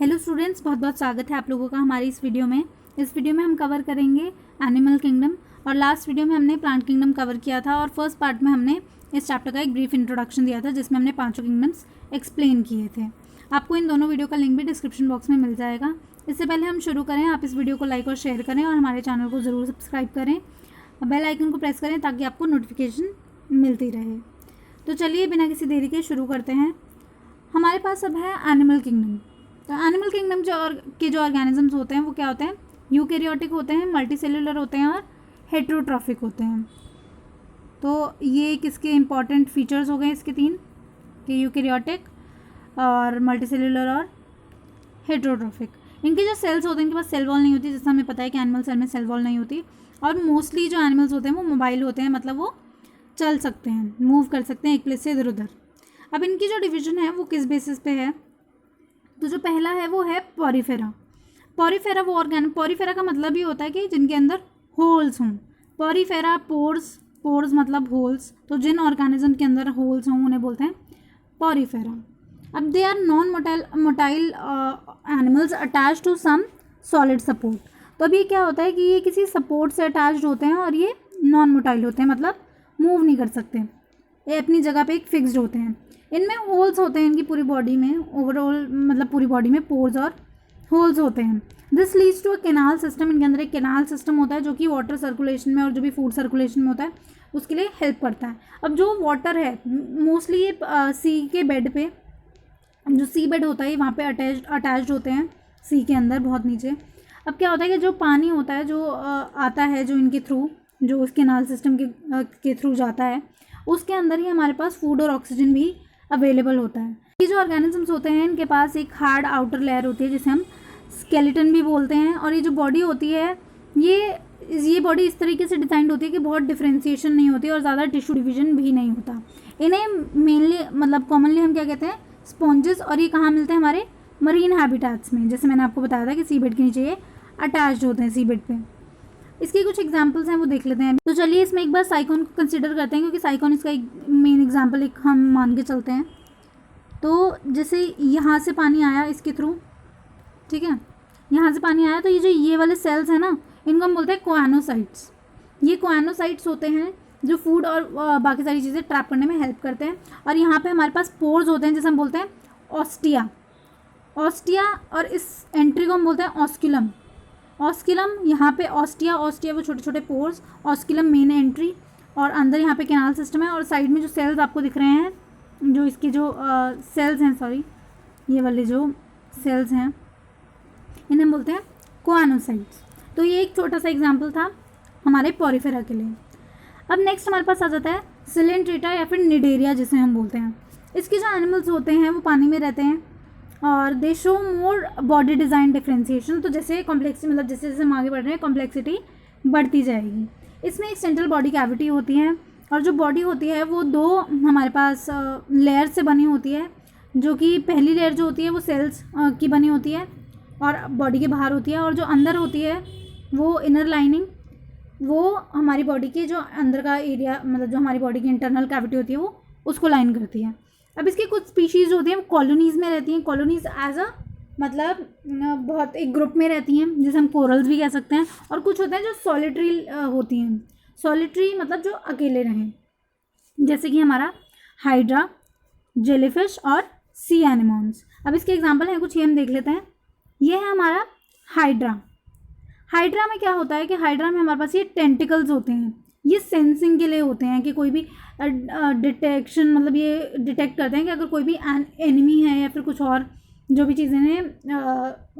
Hello students, बहुत बहुत स्वागत है आप लोगों का हमारी इस वीडियो में। इस वीडियो में हम कवर करेंगे एनिमल किंगडम और लास्ट वीडियो में हमने प्लांट किंगडम कवर किया था और फर्स्ट पार्ट में हमने इस चैप्टर का एक ब्रीफ इंट्रोडक्शन दिया था जिसमें हमने पांचों किंगडम्स एक्सप्लेन किए थे। आपको इन दोनों वीडियो का लिंक भी डिस्क्रिप्शन बॉक्स में मिल जाएगा। इससे पहले हम शुरू करें, आप इस वीडियो को लाइक और शेयर करें और हमारे चैनल को ज़रूर सब्सक्राइब करें, बेल आइकन को प्रेस करें ताकि आपको नोटिफिकेशन मिलती रहे। तो चलिए बिना किसी देरी के शुरू करते हैं। हमारे पास अब है एनिमल किंगडम। तो एनिमल किंगडम जो ऑर्गेनिजम्स होते हैं वो क्या होते हैं? यूकैरियोटिक होते हैं, मल्टीसेल्युलर होते हैं और हेट्रोट्रॉफिक होते हैं। तो ये किसके इंपॉर्टेंट फीचर्स हो गए इसके तीन, कि यूकैरियोटिक और मल्टीसेल्युलर और हेट्रोट्रॉफिक। इनके जो सेल्स होते हैं इनके पास सेल वॉल नहीं होती, जैसा हमें पता है कि एनिमल सेल में सेल वॉल नहीं होती। और मोस्टली जो एनिमल्स होते हैं वो मोबाइल होते हैं, मतलब वो चल सकते हैं, मूव कर सकते हैं एक प्लेस से इधर उधर। अब इनकी जो डिवीजन है वो किस बेसिस पे है? तो जो पहला है वो है पॉरीफेरा। पॉरीफेरा वो पॉरीफेरा का मतलब ये होता है कि जिनके अंदर होल्स हों। पॉरीफेरा, पोर्स मतलब होल्स, तो जिन ऑर्गेनिज्म के अंदर होल्स हों उन्हें बोलते हैं पॉरीफेरा। अब they are non motile animals attach to some solid support. तो अब ये क्या होता है कि ये किसी सपोर्ट से अटैच्ड होते हैं और ये नॉन मोटाइल होते हैं, मतलब मूव नहीं कर सकते, ये अपनी जगह पे एक फिक्स्ड होते हैं। इनमें होल्स होते हैं, इनकी पूरी बॉडी में, ओवरऑल मतलब पूरी बॉडी में पोर्स और होल्स होते हैं। This leads to a canal system. इनके अंदर एक कैनाल सिस्टम होता है जो कि वाटर सर्कुलेशन में और जो भी फूड सर्कुलेशन में होता है उसके लिए हेल्प करता है। अब जो वाटर है मोस्टली ये सी के बेड पे, जो सी बेड होता है वहाँ पे अटैच्ड होते हैं सी के अंदर बहुत नीचे। अब क्या होता है कि जो पानी होता है जो आता है जो इनके थ्रू, जो उस कैनाल सिस्टम के थ्रू जाता है, उसके अंदर ही हमारे पास फूड और ऑक्सीजन भी अवेलेबल होता है। ये जो ऑर्गेनिजम्स होते हैं इनके पास एक हार्ड आउटर लेयर होती है जिसे हम स्केलेटन भी बोलते हैं। और ये जो बॉडी होती है ये बॉडी इस तरीके से डिज़ाइंड होती है कि बहुत डिफ्रेंसिएशन नहीं होती और ज़्यादा टिश्यू डिवीजन भी नहीं होता। इन्हें मेनली मतलब कॉमनली हम क्या कहते हैं, स्पॉन्जेस। और ये कहाँ मिलते हैं? हमारे मरीन हैबिटेट्स में। जैसे मैंने आपको बताया था कि सी बेड के नीचे ये अटैच्ड होते हैं सी बेड पे। इसके कुछ एग्जाम्पल्स हैं वो देख लेते हैं। तो चलिए इसमें एक बार साइकॉन को कंसिडर करते हैं क्योंकि साइकॉन इसका एक मेन एग्जाम्पल एक हम मान के चलते हैं। तो जैसे यहाँ से पानी आया इसके थ्रू, ठीक है, यहाँ से पानी आया तो ये वाले सेल्स हैं ना, इनको हम बोलते हैं कोआनोसाइट्स। ये कोआनोसाइट्स होते हैं जो फूड और बाकी सारी चीज़ें ट्रैप करने में हेल्प करते हैं। और यहाँ पे हमारे पास पोर्स होते हैं जैसे हम बोलते हैं ऑस्टिया। और इस एंट्री को हम बोलते हैं ऑस्क्यूलम। यहाँ पे ऑस्टिया वो छोटे छोटे पोर्स, ऑस्क्यूलम मेन एंट्री, और अंदर यहाँ पे कैनाल सिस्टम है। और साइड में जो सेल्स आपको दिख रहे हैं, जो इसके जो सेल्स हैं, सॉरी ये वाले जो सेल्स हैं इन्हें बोलते हैं कोआनोसाइट्स। तो ये एक छोटा सा एग्जांपल था हमारे पॉरीफेरा के लिए। अब नेक्स्ट हमारे पास आ जाता है सिलेंट्रेटा या फिर निडेरिया जिसे हम बोलते हैं। इसके जो एनिमल्स होते हैं वो पानी में रहते हैं और दे show more body design differentiation. तो जैसे कॉम्प्लेक्सिटी, मतलब जैसे जैसे हम आगे बढ़ रहे हैं कॉम्प्लेक्सिटी बढ़ती जाएगी। इसमें एक सेंट्रल बॉडी कैविटी होती है और जो बॉडी होती है वो दो हमारे पास लेयर से बनी होती है, जो कि पहली लेयर जो होती है वो सेल्स की बनी होती है और बॉडी के बाहर होती है, और जो अंदर होती है वो इनर लाइनिंग, वो हमारी बॉडी के जो अंदर का एरिया, मतलब जो हमारी बॉडी की इंटरनल कैविटी होती है वो उसको लाइन करती है। अब इसकी कुछ स्पीशीज़ होती हैं वो कॉलोनीज़ में रहती हैं। कॉलोनीज़ एज अ मतलब बहुत एक ग्रुप में रहती हैं जैसे हम कोरल्स भी कह सकते हैं। और कुछ होते हैं जो सॉलिटरी होती हैं। सॉलिटरी मतलब जो अकेले रहें, जैसे कि हमारा हाइड्रा, जेलीफिश और सी एनिमोन्स। अब इसके एग्जांपल हैं कुछ, ये हम देख लेते हैं। ये है हमारा हाइड्रा। हाइड्रा में क्या होता है कि हाइड्रा में हमारे पास ये टेंटिकल्स होते हैं। ये सेंसिंग के लिए होते हैं कि कोई भी डिटेक्शन, मतलब ये डिटेक्ट करते हैं कि अगर कोई भी एनिमी है या फिर कुछ और जो भी चीज़ें हैं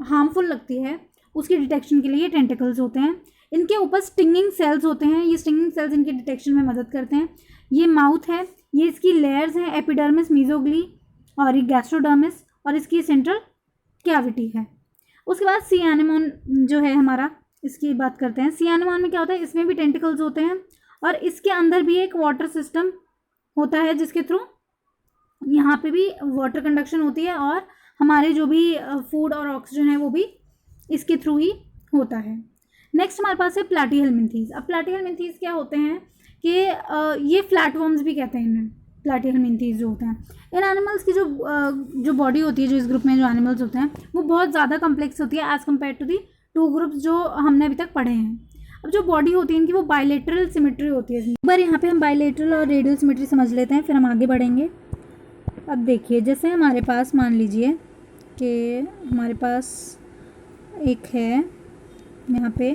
हार्मफुल लगती है उसकी डिटेक्शन के लिए ये टेंटिकल्स होते हैं। इनके ऊपर स्टिंगिंग सेल्स होते हैं। ये स्टिंगिंग सेल्स इनके डिटेक्शन में मदद करते हैं। ये माउथ है, ये इसकी लेयर्स हैं, एपिडर्मिस, मीजोग्ली और ये गैस्ट्रोडर्मिस, और इसकी सेंट्रल कैविटी है। उसके बाद सी एनिमोन जो है हमारा, इसकी बात करते हैं। सी एनिमोन में क्या होता है, इसमें भी टेंटिकल्स होते हैं और इसके अंदर भी एक वाटर सिस्टम होता है जिसके थ्रू यहाँ पे भी वाटर कंडक्शन होती है और हमारे जो भी फूड और ऑक्सीजन है वो भी इसके थ्रू ही होता है। नेक्स्ट हमारे पास है प्लैटीहेल्मिंथीज। अब प्लैटीहेल्मिंथीज क्या होते हैं कि ये फ्लैटवर्म्स भी कहते हैं इन्हें। प्लैटिहेल्मिन्थीज जो होते हैं। इन एनिमल्स की जो बॉडी होती है, जो इस ग्रुप में जो एनिमल्स होते हैं, वो बहुत ज़्यादा कम्प्लेक्स होती है as compare to the 2 groups जो हमने अभी तक पढ़े हैं। अब जो बॉडी होती है इनकी, वो बायलेटरल सिमेट्री होती है। एक बार यहाँ पे हम बायलेटरल और रेडियल सिमेट्री समझ लेते हैं, फिर हम आगे बढ़ेंगे। अब देखिए, जैसे हमारे पास मान लीजिए कि हमारे पास एक है, यहाँ पे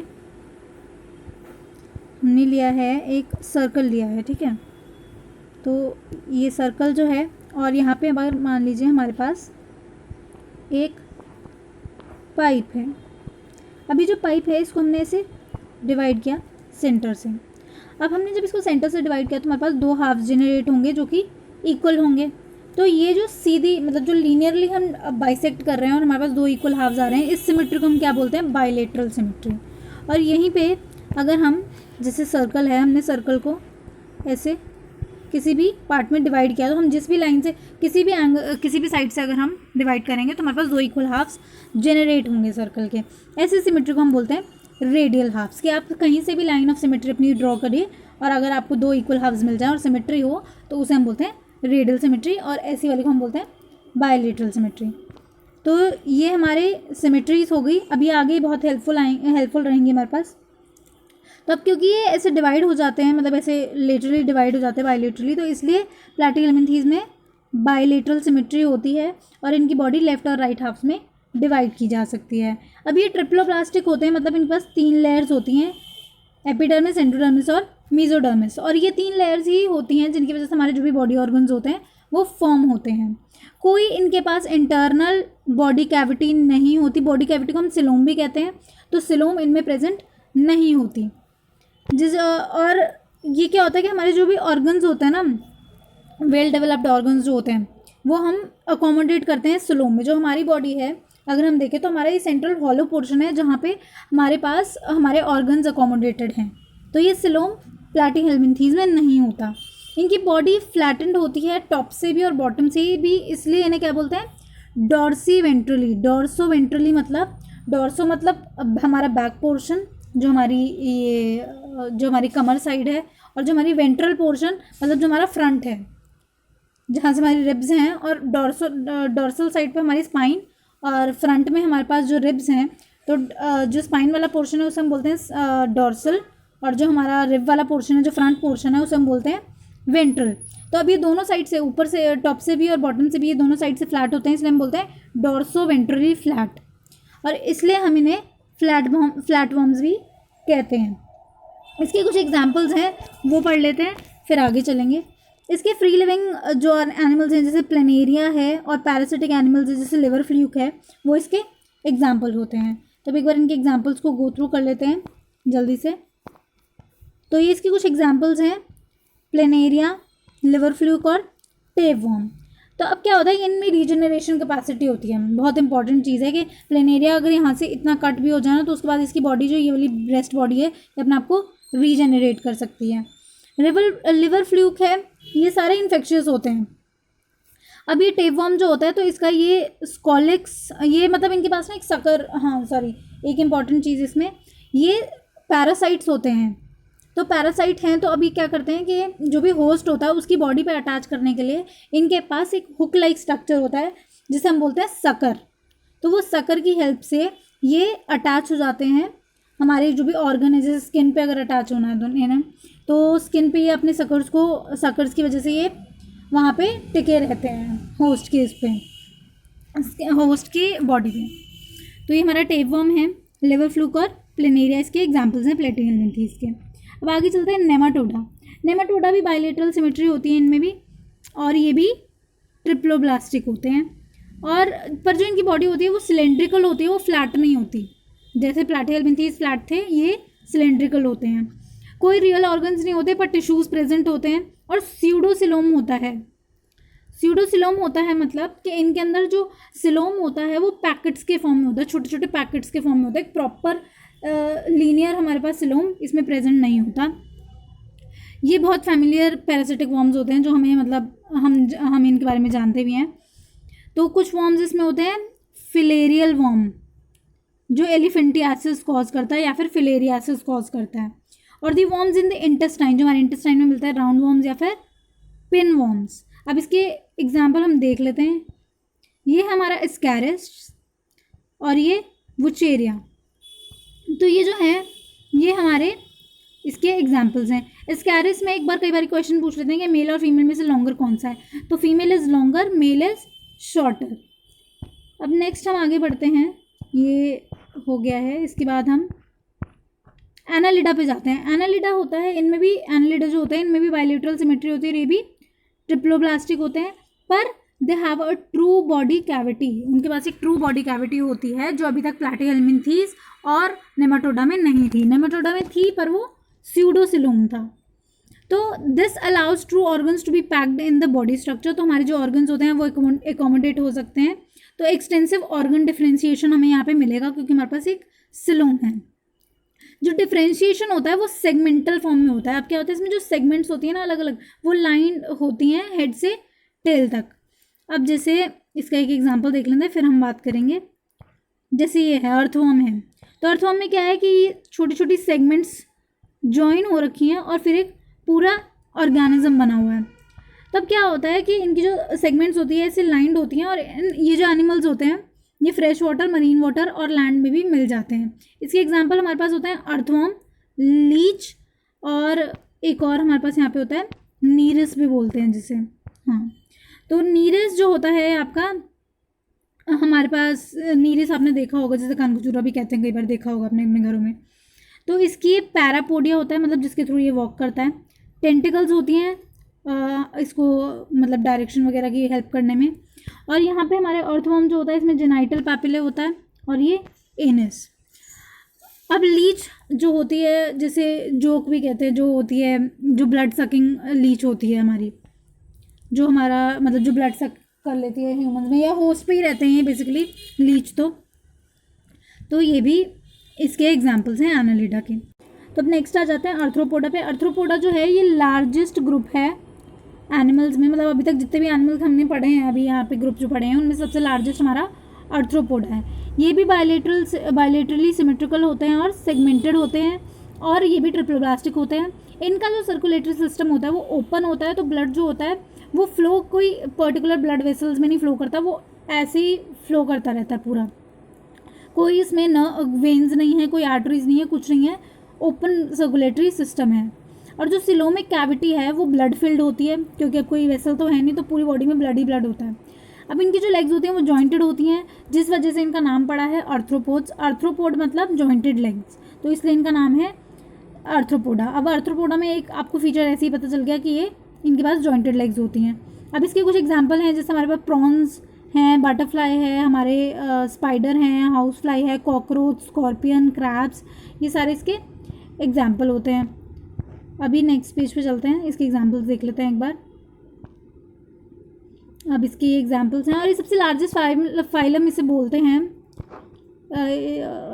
हमने लिया है एक सर्कल लिया है, ठीक है। तो ये सर्कल जो है, और यहाँ पे अगर मान लीजिए हमारे पास एक पाइप है। अभी जो पाइप है इसको हमने ऐसे डिवाइड किया सेंटर से। अब हमने जब इसको सेंटर से डिवाइड किया तो हमारे पास 2 हाफ्स जनरेट होंगे जो कि इक्वल होंगे। तो ये जो सीधी, मतलब जो लीनियरली हम बाइसेक्ट कर रहे हैं और हमारे पास 2 इक्वल हाफ्स आ रहे हैं, इस सिमेट्री को हम क्या बोलते हैं? Bilateral symmetry. और यहीं पे अगर हम, जैसे सर्कल है, हमने सर्कल को ऐसे किसी भी पार्ट में डिवाइड किया, तो हम जिस भी लाइन से, किसी भी साइड से अगर हम डिवाइड करेंगे तो हमारे पास 2 इक्वल हाफ्स जनरेट होंगे सर्कल के। ऐसे सिमेट्री को हम बोलते हैं रेडियल हाफ्स। कि आप कहीं से भी लाइन ऑफ सिमेट्री अपनी ड्रॉ करिए और अगर आपको 2 इक्वल हाफ्स मिल जाए और सिमेट्री हो तो उसे हम बोलते हैं रेडियल सिमेट्री, और ऐसी वाली को हम बोलते हैं बायलेटरल सिमेट्री। तो ये हमारे सिमेट्रीज हो गई। अभी आगे बहुत हेल्पफुल रहेंगी हमारे पास। तो अब क्योंकि ये ऐसे डिवाइड हो जाते हैं, मतलब ऐसे लेटरली डिवाइड हो जाते हैं बायलेटरली, तो इसलिए प्लैटिहेल्मिन्थीज में बायलेटरल सिमेट्री होती है और इनकी बॉडी लेफ्ट और राइट हाफ्स में डिवाइड की जा सकती है। अब ये ट्रिप्लोप्लास्टिक होते हैं, मतलब इनके पास 3 लेयर्स होती हैं, एपिडर्मिस, एंडोडर्मिस और मेसोडर्मिस। और ये 3 लेयर्स ही होती हैं जिनकी वजह से हमारे जो भी बॉडी ऑर्गन्स होते हैं वो फॉर्म होते हैं। कोई इनके पास इंटरनल बॉडी कैविटी नहीं होती। बॉडी कैविटी को हम सिलोम भी कहते हैं, तो सिलोम इनमें प्रेजेंट नहीं होती। और ये क्या होता है कि हमारे जो भी ऑर्गन्स होते हैं ना, वेल डेवलप्ड ऑर्गन्स जो होते हैं, वो हम अकोमोडेट करते हैं सिलोम में। जो हमारी बॉडी है, अगर हम देखें तो हमारा ये सेंट्रल हॉलो पोर्शन है जहाँ पे हमारे पास हमारे ऑर्गन्स अकोमोडेटेड हैं। तो ये सिलोम प्लैटिहेल्मिन्थीज में नहीं होता। इनकी बॉडी फ्लैटेंड होती है टॉप से भी और बॉटम से भी, इसलिए इन्हें क्या बोलते हैं? Dorsoventrally. डॉर्सो वेंट्रली मतलब, डॉर्सो मतलब हमारा बैक पोर्शन, जो हमारी कमर साइड है, और जो हमारी वेंट्रल पोर्शन मतलब जो हमारा फ्रंट है, जहाँ से हमारी रिब्स हैं, और डॉर्सल साइड पे हमारी स्पाइन, और फ्रंट में हमारे पास जो रिब्स हैं, तो जो स्पाइन वाला पोर्शन है उसे हम बोलते हैं डॉर्सल, और जो हमारा रिब वाला पोर्शन है, जो फ्रंट पोर्शन है, उसे हम बोलते हैं वेंट्रल। तो अब ये दोनों साइड से, ऊपर से, टॉप से भी और बॉटम से भी, ये दोनों साइड से फ्लैट होते हैं, इसलिए हम बोलते हैं डॉर्सो वेंट्रली फ्लैट। और इसलिए हम इन्हें फ्लैट वॉर्म्स भी कहते हैं। इसके कुछ एग्जाम्पल्स हैं, वो पढ़ लेते हैं, फिर आगे चलेंगे। इसके फ्री लिविंग जो एनिमल्स हैं, जैसे प्लेनेरिया है, और पैरासिटिक एनिमल्स है जैसे लिवर फ्लूक है, वो इसके एग्जाम्पल होते हैं। तो एक बार इनके एग्जाम्पल्स को गो थ्रू कर लेते हैं जल्दी से। तो ये इसके कुछ एग्जाम्पल्स हैं, प्लेनेरिया, लिवर फ्लूक और टेपवर्म। तो अब क्या होता है, इनमें रीजनरेशन कैपेसिटी होती है। बहुत इंपॉर्टेंट चीज़ है कि प्लेनेरिया अगर यहाँ से इतना कट भी हो जाए ना, तो उसके बाद इसकी बॉडी, जो ये वाली ब्रेस्ट बॉडी है, ये अपने आप को रीजनरेट कर सकती है। लिवर फ्लूक है, ये सारे इन्फेक्शियस होते हैं। अब ये टेपवर्म जो होता है, तो इसका ये स्कॉलिक्स, ये मतलब इनके पास ना एक सकर, एक इम्पॉर्टेंट चीज़ इसमें, ये पैरासाइट्स होते हैं। तो पैरासाइट हैं, तो अभी क्या करते हैं कि जो भी होस्ट होता है उसकी बॉडी पे अटैच करने के लिए इनके पास एक हुक लाइक स्ट्रक्चर होता है जिसे हम बोलते हैं सकर। तो वो सकर की हेल्प से ये अटैच हो जाते हैं हमारे जो भी ऑर्गन है, जैसे स्किन पे अगर अटैच होना है तो स्किन पे ये अपने सकर्स की वजह से ये वहाँ पे टिके रहते हैं होस्ट के होस्ट की बॉडी पे। तो ये हमारा टेपवर्म है, लिवर फ्लूक और प्लेनेरिया इसके एग्जाम्पल्स हैं प्लैटिहेल्मिन्थीज के। अब आगे चलते हैं नेमाटोडा। नेमाटोडा भी बायलेटरल सिमेट्री होती है इनमें भी, और ये भी ट्रिप्लोब्लास्टिक होते हैं। और पर जो इनकी बॉडी होती है वो सिलेंड्रिकल होती है, वो फ्लैट नहीं होती। जैसे प्लैटिहेल्मिन्थीज फ्लैट थे, ये सिलेंड्रिकल होते हैं। कोई रियल ऑर्गन्स नहीं होते, पर टिश्यूज़ प्रेजेंट होते हैं। और स्यूडोसिलोम होता है। स्यूडोसिलोम होता है मतलब कि इनके अंदर जो सिलोम होता है वो पैकेट्स के फॉर्म में होता है, छोटे छोटे पैकेट्स के फॉर्म में होता है। एक प्रॉपर लीनियर हमारे पास सिलोम इसमें प्रेजेंट नहीं होता। ये बहुत फैमिलियर पैरासिटिक वॉर्म्स होते हैं जो हमें, मतलब हम इनके बारे में जानते भी हैं। तो कुछ वॉर्म्स इसमें होते हैं फिलेरियल वॉर्म, जो एलिफेंटियासिस कॉज करता है या फिर फिलेरियासिस कॉज करता है। और दी वॉर्म्स इन द इंटेस्टाइन, जो हमारे इंटेस्टाइन में मिलता है, राउंड वॉर्म्स या फिर पिन वॉर्म्स। अब इसके एग्जाम्पल हम देख लेते हैं। ये हमारा स्कैरस और ये वुचेरिया। तो ये जो है ये हमारे इसके एग्जाम्पल्स हैं। स्कैरस में एक बार कई बार क्वेश्चन पूछ लेते हैं कि मेल और फीमेल में से लॉन्गर कौन सा है, तो female is longer, mail is shorter. अब नेक्स्ट हम आगे बढ़ते हैं, ये हो गया है। इसके बाद हम एनालिडा पे जाते हैं। एनालिडा होता है, इनमें भी एनालिडा जो होता है इनमें भी बायलेटरल सिमेट्री होती है, ये भी ट्रिप्लोब्लास्टिक होते हैं, पर they have a true body cavity. उनके पास एक ट्रू बॉडी कैविटी होती है जो अभी तक प्लैटिहेल्मिन्थीस और नेमाटोडा में नहीं थी। नेमाटोडा में थी पर वो स्यूडोसिलोम था। तो this allows true organs to be packed in the body structure. तो हमारे जो ऑर्गन्स होते हैं वो एकोमोडेट हो सकते हैं। तो एक्सटेंसिव ऑर्गन डिफ्रेंशिएशन हमें यहाँ पे मिलेगा क्योंकि हमारे पास एक सिलोम है। जो डिफ्रेंशिएशन होता है वो सेगमेंटल फॉर्म में होता है। अब क्या होता है इसमें जो सेगमेंट्स होती हैं ना अलग अलग, वो लाइन होती हैं हेड से टेल तक। अब जैसे इसका एक एग्जांपल देख लेते हैं फिर हम बात करेंगे। जैसे ये है अर्थवर्म है, तो अर्थवर्म में क्या है कि ये छोटी छोटी सेगमेंट्स जॉइन हो रखी हैं और फिर एक पूरा ऑर्गेनिज्म बना हुआ है। तब क्या होता है कि इनकी जो सेगमेंट्स होती है ऐसे लाइंड होती हैं और ये जो एनिमल्स होते हैं ये फ्रेश वाटर, मरीन वाटर और लैंड में भी मिल जाते हैं। इसके एग्जांपल हमारे पास होते हैं अर्थवर्म, लीच और एक और हमारे पास यहाँ पे होता है नीरस भी बोलते हैं जिसे। हाँ, तो नीरस जो होता है आपका हमारे पास, नीरस आपने देखा होगा, जैसे कानखचूरा भी कहते हैं, कई बार देखा होगा अपने अपने घरों में। तो इसकी पैरापोडिया होता है, मतलब जिसके थ्रू ये वॉक करता है। टेंटिकल्स होती हैं इसको मतलब डायरेक्शन वगैरह की हेल्प करने में। और यहाँ पे हमारे अर्थवर्म जो होता है इसमें जेनाइटल पैपिले होता है और ये एनस। अब लीच जो होती है, जैसे जोक भी कहते हैं, जो होती है जो ब्लड सकिंग लीच होती है हमारी, जो हमारा मतलब जो ब्लड सक कर लेती है ह्यूमंस में, या होस्ट पे ही रहते हैं बेसिकली लीच। तो ये भी इसके एग्जांपल्स हैं एनालिडा के। तो अब नेक्स्ट आ जाते हैं अर्थ्रोपोडा पे। अर्थ्रोपोडा जो है ये लार्जेस्ट ग्रुप है एनिमल्स में, मतलब अभी तक जितने भी एनिमल्स हमने पढ़े हैं, अभी यहाँ पे ग्रुप जो पढ़े हैं उनमें सबसे लार्जेस्ट हमारा अर्थ्रोपोडा है। ये भी बायलेटरली सिमेट्रिकल होते हैं और सेगमेंटेड होते हैं और ये भी ट्रिप्लोब्लास्टिक होते हैं। इनका जो सर्कुलेटरी सिस्टम होता है वो ओपन होता है, तो ब्लड जो होता है वो फ्लो कोई पर्टिकुलर ब्लड वेसल्स में नहीं फ्लो करता, वो ऐसे ही फ्लो करता रहता है पूरा। कोई इसमें न वेन्स नहीं है, कोई आर्टरीज नहीं है, कुछ नहीं है, ओपन सर्कुलेटरी सिस्टम है। और जो सिलोमिक कैविटी है वो ब्लड फिल्ड होती है क्योंकि अब कोई वेसल तो है नहीं, तो पूरी बॉडी में ब्लड ही ब्लड होता है। अब इनकी जो लेग्स होती हैं वो जॉइंटेड होती हैं, जिस वजह से इनका नाम पड़ा है अर्थ्रोपोड्स। अर्थ्रोपोड मतलब जॉइंटेड लेग्स, तो इसलिए इनका नाम है अर्थ्रोपोडा। अब अर्थ्रोपोडा में एक आपको फीचर ऐसे ही पता चल गया कि ये इनके पास जॉइंटेड लेग्स होती हैं। अब इसके कुछ एग्जांपल हैं, जैसे हमारे पास प्रॉन्स हैं, बटरफ्लाई है, हमारे स्पाइडर हैं, हाउस फ्लाई है, कॉकरोच, स्कॉर्पियन, क्रैब्स, ये सारे इसके एग्जांपल होते हैं। अभी नेक्स्ट पेज पे चलते हैं, इसके एग्जांपल्स देख लेते हैं एक बार। अब इसके एग्जांपल्स हैं और ये सबसे लार्जेस्ट फाइलम इसे बोलते हैं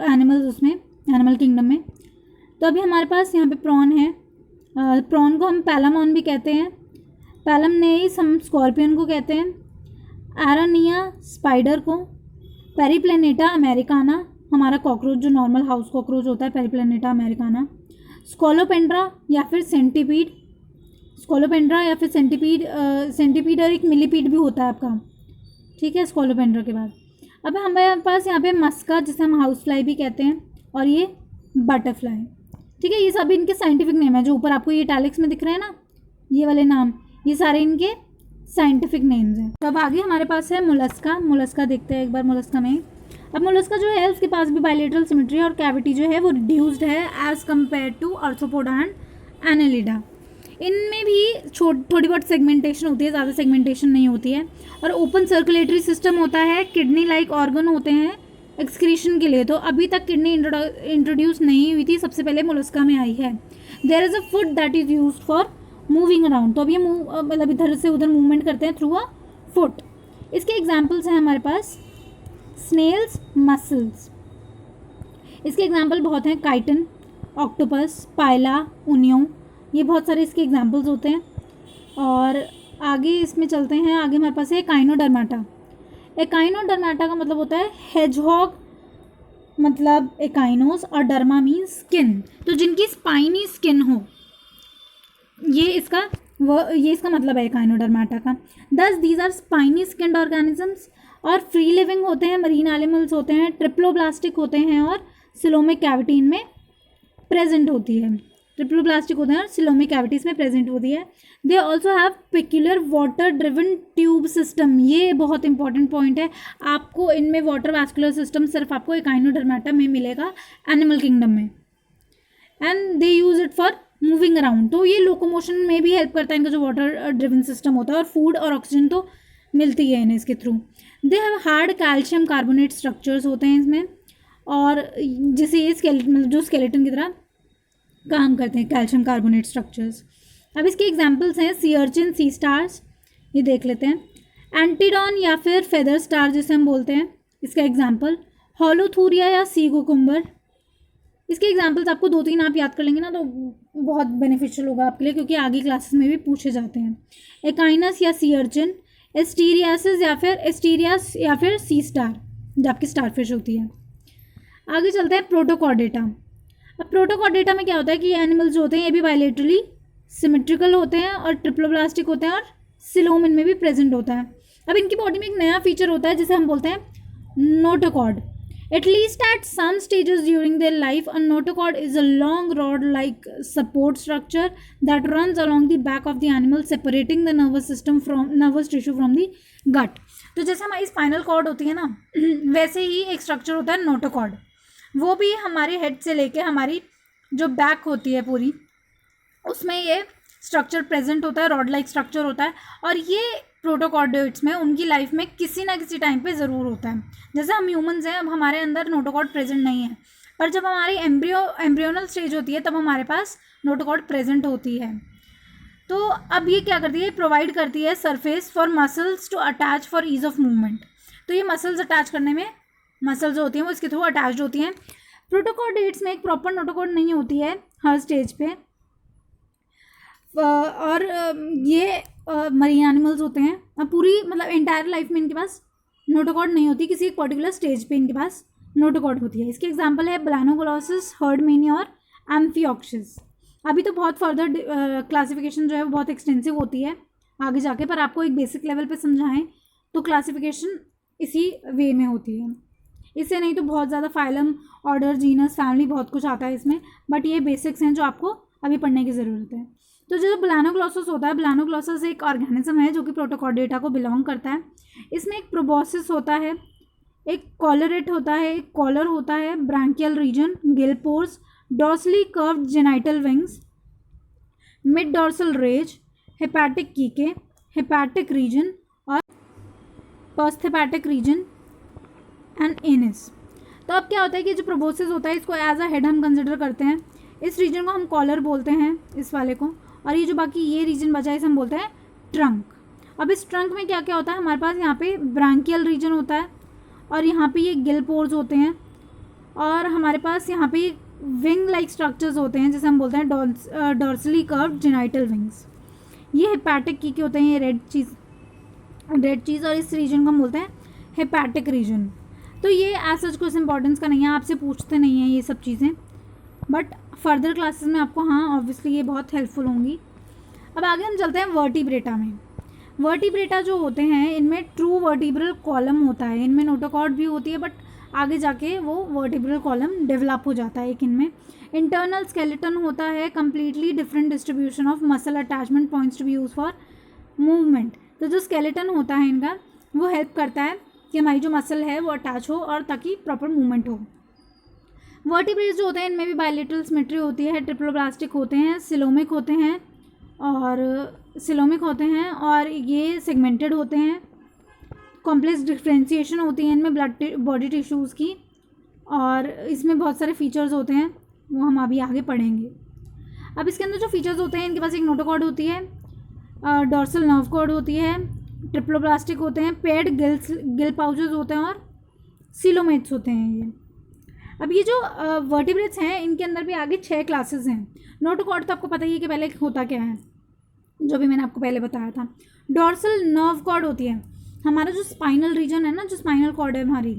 एनिमल्स उसमें, एनिमल किंगडम में। तो अभी हमारे पास यहाँ पे प्रॉन है, प्रॉन को हम पैलामॉन भी कहते हैं, पैलमनेइस हम स्कॉर्पियन को कहते हैं, एरानिया स्पाइडर को, पेरीप्लेनेटा अमेरिकाना हमारा कॉकरोच जो नॉर्मल हाउस कॉकरोच होता है, पेरीप्लेनेटा अमेरिकाना, स्कोलोपेंड्रा या फिर सेंटीपीड, स्कोलोपेंड्रा या फिर सेंटीपीड और एक मिलीपीड भी होता है आपका, ठीक है, स्कोलोपेंड्रा के बाद। अब हमारे पास यहाँ पे मस्का जिसे हम हाउस फ्लाई भी कहते हैं और ये बटरफ्लाई, ठीक है। ये सभी इनके साइंटिफिक नेम है, जो ऊपर आपको ये इटैलिक्स में दिख रहे हैं ना ये वाले नाम, ये सारे इनके साइंटिफिक नेम्स हैं। तो अब आगे हमारे पास है मोलस्का। मोलस्का देखते हैं एक बार मोलस्का में। अब मोलस्का जो है उसके पास भी बायलेटरल सिमेट्री और कैविटी जो है वो रिड्यूस्ड है as compare to Arthropoda and Annelida. इनमें भी थोड़ी बहुत सेगमेंटेशन होती है, ज़्यादा सेगमेंटेशन नहीं होती है, और ओपन सर्कुलेटरी सिस्टम होता है, किडनी लाइक ऑर्गन होते हैं एक्सक्रीशन के लिए। तो अभी तक किडनी इंट्रोड्यूस नहीं हुई थी, सबसे पहले मोलस्का में आई है। There is a foot that is used for moving around, तो अब ये मतलब इधर से उधर मूवमेंट करते हैं थ्रू अ फुट। इसके एग्जांपल्स हैं हमारे पास स्नेल्स, मसल्स। इसके एग्जांपल बहुत हैं, काइटन, ऑक्टोपस, पायला, उनियो, ये बहुत सारे इसके एग्जांपल्स होते हैं। और आगे इसमें चलते हैं, आगे हमारे पास है एकाइनोडर्माटा। एकाइनोडर्माटा का मतलब होता है हेजहॉग, मतलब एकाइनोस, और डर्मा मीन्स स्किन, तो जिनकी स्पाइनी स्किन हो, ये इसका वो ये इसका मतलब है एकाइनोडर्माटा का। Thus these are spiny skinned organisms और फ्री लिविंग होते हैं, मरीन एनिमल्स होते हैं, ट्रिप्लोब्लास्टिक होते हैं और सिलोमिक कैविटी इनमें प्रेजेंट होती है। ट्रिप्लोब्लास्टिक होते हैं और सिलोमिक कैविटीज में प्रेजेंट होती है। They also have peculiar water driven tube system, ये बहुत इंपॉर्टेंट पॉइंट है। आपको इनमें वाटर वैस्कुलर सिस्टम सिर्फ आपको एकाइनोडर्माटा में मिलेगा एनिमल किंगडम में। And they use it for moving around, तो ये लोकोमोशन में भी हेल्प करता है इनका जो वाटर ड्रिवन सिस्टम होता है, और फूड और ऑक्सीजन तो मिलती है इन्हें इसके through. They have hard calcium carbonate structures होते हैं इसमें, और जैसे ये स्केलेटन जो स्केलेटन की तरह काम करते हैं कैल्शियम कार्बोनेट स्ट्रक्चर्स। अब इसके एग्जांपल्स हैं सी अर्चिन, सी स्टार्स, ये देख लेते हैं। एंटीडॉन या फिर फेदर स्टार जिसे हम बोलते हैं, इसका एग्जांपल हॉलोथूरिया या सी कुकुम्बर। इसके एग्जांपल्स आपको 2-3 आप याद कर लेंगे ना तो बहुत बेनिफिशियल होगा आपके लिए, क्योंकि आगे क्लासेस में भी पूछे जाते हैं। एकाइनस या सी अर्चिन, एस्टीरियासिस या फिर सी स्टार जो आपकी स्टारफिश होती है। आगे चलते हैं प्रोटोकॉर्डेटा। अब प्रोटोकॉर्डेटा में क्या होता है कि ये एनिमल्स जो होते हैं ये भी बायलेटरली सिमेट्रिकल होते हैं और ट्रिप्लोब्लास्टिक होते हैं और सिलोम इनमें भी प्रेजेंट होता है। अब इनकी बॉडी में एक नया फीचर होता है जिसे हम बोलते हैं notochord. At least at some stages during their life, a notochord is a long rod-like support structure that runs along the back of the animal, separating the nervous tissue from the gut. तो जैसे हमारी spinal cord होती है ना, वैसे ही एक structure होता है नोटोकॉर्ड। वो भी हमारे हेड से लेके हमारी जो बैक होती है पूरी, उसमें ये स्ट्रक्चर प्रेजेंट होता है, रॉड लाइक स्ट्रक्चर होता है। और ये प्रोटोकॉर्डेट्स में उनकी लाइफ में किसी ना किसी टाइम पे ज़रूर होता है। जैसे हम ह्यूमंस हैं, अब हमारे अंदर नोटोकॉर्ड प्रेजेंट नहीं है, पर जब हमारी एम्ब्रियोनल स्टेज होती है तब हमारे पास नोटोकॉर्ड प्रेजेंट होती है। तो अब ये क्या करती है, प्रोवाइड करती है surface for muscles to attach for ease of movement. तो ये मसल्स अटैच करने में, मसल्स जो होती हैं वो इसके थ्रू अटैच होती हैं। प्रोटोकॉर्डेट्स में एक प्रॉपर नोटोकॉर्ड नहीं होती है हर स्टेज पे, और ये मरीन एनिमल्स होते हैं। अब पूरी मतलब एंटायर लाइफ में इनके पास नोटोकॉर्ड नहीं होती, किसी एक पर्टिकुलर स्टेज पे इनके पास नोटोकॉर्ड होती है। इसके एग्जांपल है ब्लानोकोलोसिस, हर्डमेनिया और एम्फियोक्सिस। अभी तो बहुत फर्दर क्लासिफिकेशन जो है वो बहुत एक्सटेंसिव होती है आगे जाके, पर आपको एक बेसिक लेवल पे समझाएं तो क्लासिफिकेशन इसी वे में होती है। इससे नहीं तो बहुत ज़्यादा फाइलम, ऑर्डर, जीनस, फैमिली बहुत कुछ आता है इसमें, बट ये बेसिक्स हैं जो आपको अभी पढ़ने की ज़रूरत है। तो जो ब्लानोग्लोसस होता है, ब्लानोग्लोसस एक ऑर्गेनिज्म है जो कि प्रोटोकॉर्डेटा को बिलोंग करता है। इसमें एक प्रोबोसिस होता है, एक कॉलरेट होता है, एक कॉलर होता है, branchial region, gill pores, dorsally curved genital wings, mid dorsal rays, hepatic caeca, hepatic region और पोस्टहेपेटिक रीजन एंड एनिस। तो अब क्या होता है कि जो प्रोबोसिस होता है इसको एज अ हेड हम कंसिडर करते हैं। इस रीजन को हम कॉलर बोलते हैं, इस वाले को, और ये जो बाकी ये रीजन बचा है इसे हम बोलते हैं ट्रंक। अब इस ट्रंक में क्या क्या होता है, हमारे पास यहाँ पे ब्रांकियल रीजन होता है, और यहाँ पे ये गिल पोर्स होते हैं, और हमारे पास यहाँ पे विंग लाइक स्ट्रक्चर्स होते हैं जिसे हम बोलते हैं डॉर्सली कर्व्ड जेनाइटल विंग्स। ये हेपेटिक की होते हैं, ये रेड चीज़, और इस रीजन को हम बोलते हैं हेपेटिक रीजन। तो ये एज सच कुछ इंपॉर्टेंस का नहीं है, आपसे पूछते नहीं हैं ये सब चीज़ें, बट फर्दर क्लासेस में आपको हाँ ऑब्वियसली ये बहुत हेल्पफुल होंगी। अब आगे हम चलते हैं वर्टिब्रेटा में। वर्टिब्रेटा जो होते हैं इनमें ट्रू वर्टिब्रल कॉलम होता है, इनमें नोटोकॉर्ड भी होती है, बट आगे जाके वो वर्टिब्रल कॉलम डेवलप हो जाता है एक इनमें। इंटरनल स्केलेटन होता है, completely different distribution of muscle attachment points to be use for movement. तो जो स्केलेटन होता है इनका वो हेल्प करता है कि हमारी जो मसल है वो अटैच हो और ताकि प्रॉपर मूवमेंट हो। वर्टिब्रेट्स जो होते हैं इनमें भी बायलेटरल सिमेट्री होती है, ट्रिप्लोब्लास्टिक होते हैं, सिलोमिक होते हैं और ये सेगमेंटेड होते हैं। कॉम्प्लेक्स डिफ्रेंशिएशन होती है इनमें बॉडी टिश्यूज़ की, और इसमें बहुत सारे फीचर्स होते हैं वो हम अभी आगे पढ़ेंगे। अब इसके अंदर जो फीचर्स होते हैं, इनके पास एक नोटोकॉर्ड होती है, डॉर्सल नर्व कॉर्ड होती है, ट्रिप्लोब्लास्टिक होते हैं, पेड गिल पाउचेस होते हैं और सिलोमेट्स होते हैं ये। अब ये जो वर्टिब्रेट्स हैं इनके अंदर भी आगे 6 क्लासेस हैं। नोटोकॉर्ड तो आपको पता ही है कि पहले होता क्या है, जो भी मैंने आपको पहले बताया था। डॉर्सल नर्व कॉर्ड होती है, हमारा जो स्पाइनल रीजन है ना, जो स्पाइनल कॉर्ड है हमारी,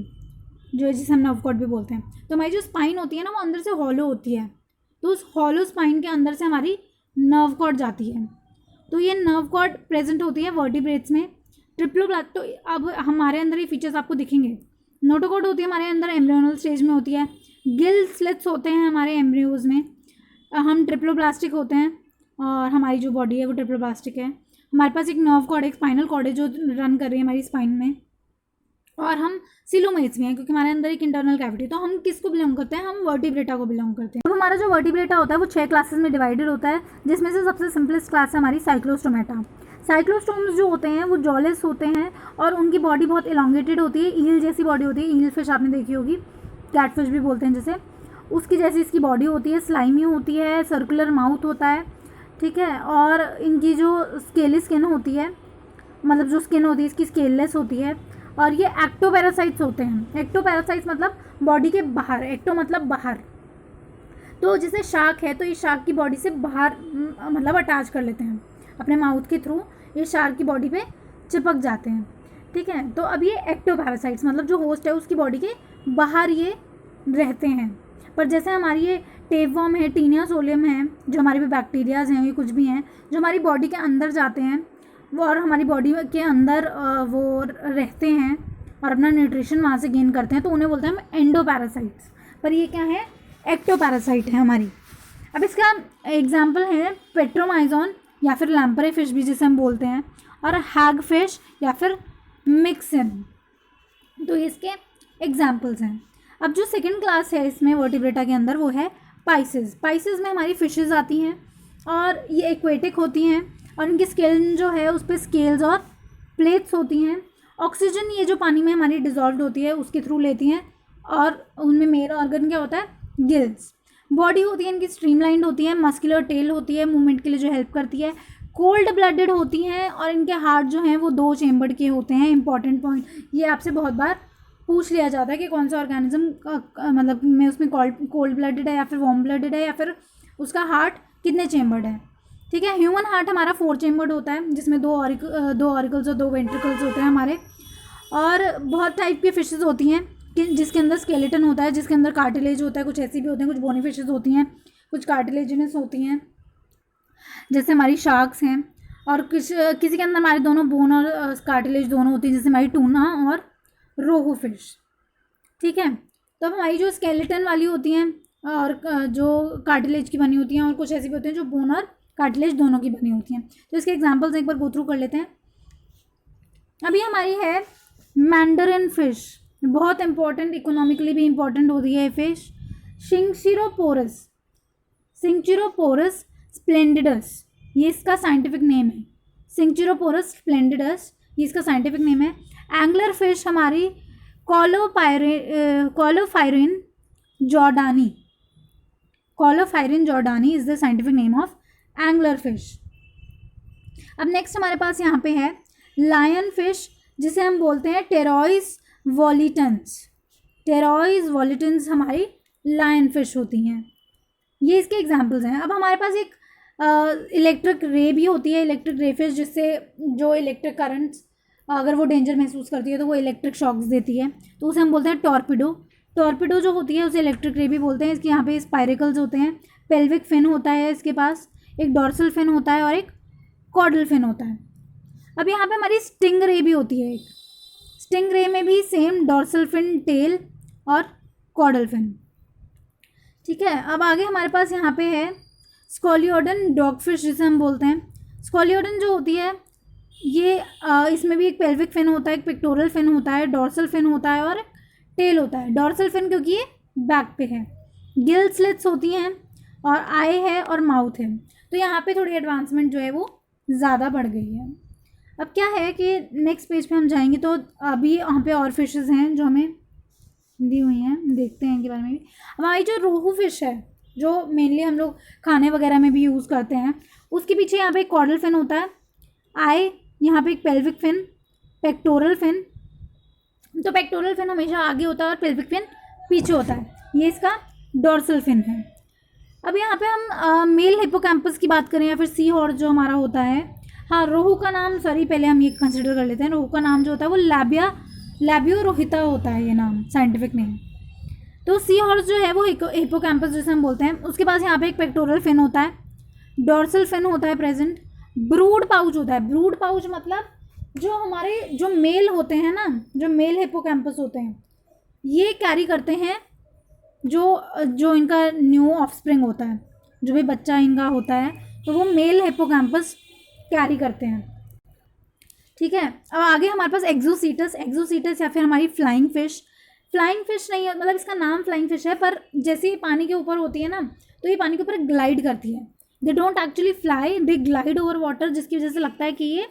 जो जिसे हम नर्व कॉर्ड भी बोलते हैं, तो हमारी जो स्पाइन होती है ना वो अंदर से हॉलो होती है, तो उस हॉलो स्पाइन के अंदर से हमारी नर्व कॉर्ड जाती है। तो ये नर्व कॉर्ड प्रेजेंट होती है वर्टिब्रेट्स में। ट्रिप्लोब्लास्ट, तो अब हमारे अंदर ये फीचर्स आपको दिखेंगे। नोटोकॉर्ड होती है हमारे अंदर एम्ब्रियोनल स्टेज में होती है। गिल स्लिट्स होते हैं हमारे एम्ब्रियोज में। हम ट्रिप्लोब्लास्टिक होते हैं और हमारी जो बॉडी है वो ट्रिप्लोब्लास्टिक है। हमारे पास एक नर्व कॉर्ड, एक स्पाइनल कॉर्ड है जो रन कर रही है हमारी स्पाइन में, और हम सिलोमेट्स भी हैं क्योंकि हमारे अंदर एक इंटरनल कैविटी। तो हम किसको बिलोंग करते हैं? हम वर्टिब्रेटा को बिलोंग करते हैं। तो हमारा जो वर्टिब्रेटा होता है वो 6 क्लासेस में डिवाइडेड होता है, जिसमें से सबसे सिंपलेस्ट क्लास है हमारी साइक्लोस्टोमेटा। साइक्लोस्टोम्स जो होते हैं वो जॉलेस होते हैं और उनकी बॉडी बहुत इलांगेटेड होती है, ईल जैसी बॉडी होती है। ईल फिश आपने देखी होगी, कैटफिश भी बोलते हैं जैसे, उसकी जैसी इसकी बॉडी होती है, स्लाइमी होती है, सर्कुलर माउथ होता है, ठीक है। और इनकी जो स्केली स्किन होती है, मतलब जो स्किन होती है इसकी स्केललेस होती है। और ये एक्टोपैरासाइट्स होते हैं। एक्टोपैरासाइट्स मतलब बॉडी के बाहर, एक्टो मतलब बाहर। तो जैसे शार्क है तो ये शार्क की बॉडी से बाहर मतलब अटैच कर लेते हैं अपने माउथ के थ्रू, ये शार्क की बॉडी पे चिपक जाते हैं, ठीक है। तो अब ये एक्टोपैरासाइट्स मतलब जो होस्ट है उसकी बॉडी के बाहर ये रहते हैं। पर जैसे हमारी ये टेपवर्म है, टीनिया सोलियम है, जो हमारे भी बैक्टीरियाज हैं, ये कुछ भी हैं जो हमारी बॉडी के अंदर जाते हैं वो और हमारी बॉडी के अंदर वो रहते हैं और अपना न्यूट्रिशन वहाँ से गेन करते हैं, तो उन्हें बोलते हैं हम एंडोपैरासाइट्स। पर ये क्या है? एक्टोपैरासाइट है हमारी। अब इसका एग्जाम्पल है पेट्रोमाइजोन या फिर लैम्परे फिश भी जिसे हम बोलते हैं, और हैग फिश या फिर मिक्सिन, तो इसके एग्जाम्पल्स हैं। अब जो सेकंड क्लास है इसमें वर्टिब्रेटा के अंदर वो है पाइसेस। पाइसेस में हमारी फिशेस आती हैं और ये एक्वेटिक होती हैं और इनकी स्किन जो है उस पर स्केल्स और प्लेट्स होती हैं। ऑक्सीजन ये जो पानी में हमारी डिजॉल्व होती है उसके थ्रू लेती हैं और उनमें मेन ऑर्गन क्या होता है? गिल्स। बॉडी होती है इनकी स्ट्रीमलाइंड होती है, मस्कुलर टेल होती है मूवमेंट के लिए जो हेल्प करती है, कोल्ड ब्लडेड होती हैं और इनके हार्ट जो हैं वो 2 चेम्बर्ड के होते हैं। इंपॉर्टेंट पॉइंट, ये आपसे बहुत बार पूछ लिया जाता है कि कौन सा ऑर्गेनिज्म मतलब में उसमें कोल्ड ब्लडेड है या फिर वार्म ब्लडेड है या फिर उसका हार्ट कितने चेम्बर्ड है, ठीक है। ह्यूमन हार्ट हमारा 4 चेम्बर्ड होता है जिसमें 2 ऑरिकल्स और 2 वेंट्रिकल्स होते हैं हमारे। और बहुत टाइप की फिशेस होती हैं जिसके अंदर स्केलेटन होता है, जिसके अंदर कार्टिलेज होता है, कुछ ऐसी भी होते हैं, कुछ बोनी फिशेस होती हैं, कुछ कार्टिलेजिनस होती हैं जैसे हमारी शार्क्स हैं, और किसी के अंदर हमारे दोनों बोन और कार्टिलेज दोनों होती हैं जैसे हमारी टूना और रोहू फिश, ठीक है। तो अब हमारी जो स्केलेटन वाली होती हैं और जो कार्टिलेज की बनी होती हैं और कुछ ऐसी भी होती हैं जो बोन और कार्टिलेज दोनों की बनी होती हैं। तो इसके एग्जांपल्स एक बार गो थ्रू कर लेते हैं। अभी हमारी है मैंडरिन फिश, बहुत इंपॉर्टेंट, इकोनॉमिकली भी इंपॉर्टेंट होती है फिश। सिंचिरोपोरस, सिंचिरोपोरस स्प्लेंडिडस ये इसका साइंटिफिक नेम है। सिंचिरोपोरस स्प्लेंडिडस ये इसका साइंटिफिक नेम है। एंगलर फिश हमारी caulophryne jordani, caulophryne jordani is the scientific name of angler fish. अब नेक्स्ट हमारे पास यहाँ पे है लायन फिश जिसे हम बोलते हैं टेरॉइस वॉलिटन्स। टेरॉइस वॉलिटन्स हमारी लायन फिश होती हैं, ये इसके एग्जांपल्स हैं। अब हमारे पास एक इलेक्ट्रिक रे भी होती है, इलेक्ट्रिक रे फिश, जिससे जो इलेक्ट्रिक करंट्स अगर वो डेंजर महसूस करती है तो वो इलेक्ट्रिक शॉक्स देती है, तो उसे हम बोलते हैं टॉर्पिडो। टॉर्पिडो जो होती है उसे इलेक्ट्रिक रे भी बोलते हैं। इसके यहाँ पे स्पाइरेकल्स होते हैं, पेल्विक फिन होता है इसके पास, एक डॉर्सल फिन होता है और एक कॉर्डल फिन होता है। अब यहाँ पे हमारी स्टिंग रे भी होती है, एक स्टिंग रे में भी सेम डॉर्सल फिन, टेल और कॉर्डल फिन, ठीक है। अब आगे हमारे पास यहाँ पे है स्कोलियोडन डॉगफिश जिसे हम बोलते हैं। स्कोलियोडन जो होती है ये इसमें भी एक पेल्विक फिन होता है, एक पिक्टोरल फिन होता है, डॉर्सल फिन होता है और टेल होता है। डॉर्सल फिन क्योंकि ये बैक पे है, गिल स्लिट्स होती हैं और आई है और माउथ है। तो यहाँ पे थोड़ी एडवांसमेंट जो है वो ज़्यादा बढ़ गई है। अब क्या है कि नेक्स्ट पेज पे हम जाएंगे तो अभी यहाँ पे और फिशेस हैं जो हमें दी हुई हैं, देखते हैं इनके बारे में भी। हमारी जो रोहू फिश है जो मेनली हम लोग खाने वगैरह में भी यूज़ करते हैं, उसके पीछे यहाँ पे एक कॉर्डल फिन होता है, आई, यहाँ पे एक पेल्विक फिन, पेक्टोरल फिन। तो पेक्टोरल फिन हमेशा आगे होता है और पेल्विक फिन पीछे होता है, ये इसका डॉर्सल फिन है। अब यहाँ पे हम मेल हिपोकैम्पस की बात करें या फिर सी हॉर्स जो हमारा होता है, हाँ रोहू का नाम, सॉरी पहले हम ये कंसिडर कर लेते हैं, रोहू का नाम जो होता है वो लैबियो रोहिता होता है, ये नाम साइंटिफिक नेम। तो सी हॉर्स जो है वो हिपोकैम्पस जैसे हम बोलते हैं, उसके पास यहाँ पे एक पेक्टोरल फिन होता है, डॉर्सल फिन होता है प्रेजेंट, ब्रूड पाउच होता है। ब्रूड पाउच मतलब जो हमारे जो मेल होते हैं ना, जो मेल हिप्पोकैम्पस होते हैं, ये कैरी करते हैं जो जो इनका न्यू ऑफस्प्रिंग होता है, जो भी बच्चा इनका होता है, तो वो मेल हिप्पोकैम्पस कैरी करते हैं। ठीक है, अब आगे हमारे पास एक्सोसीटस। एक्सोसीटस या फिर हमारी फ्लाइंग फिश। फ्लाइंग फिश नहीं है, मतलब इसका नाम फ्लाइंग फिश है, पर जैसे ये पानी के ऊपर होती है ना, तो ये पानी के ऊपर ग्लाइड करती है। They don't actually fly, they glide over water, जिसकी वजह से लगता है कि ये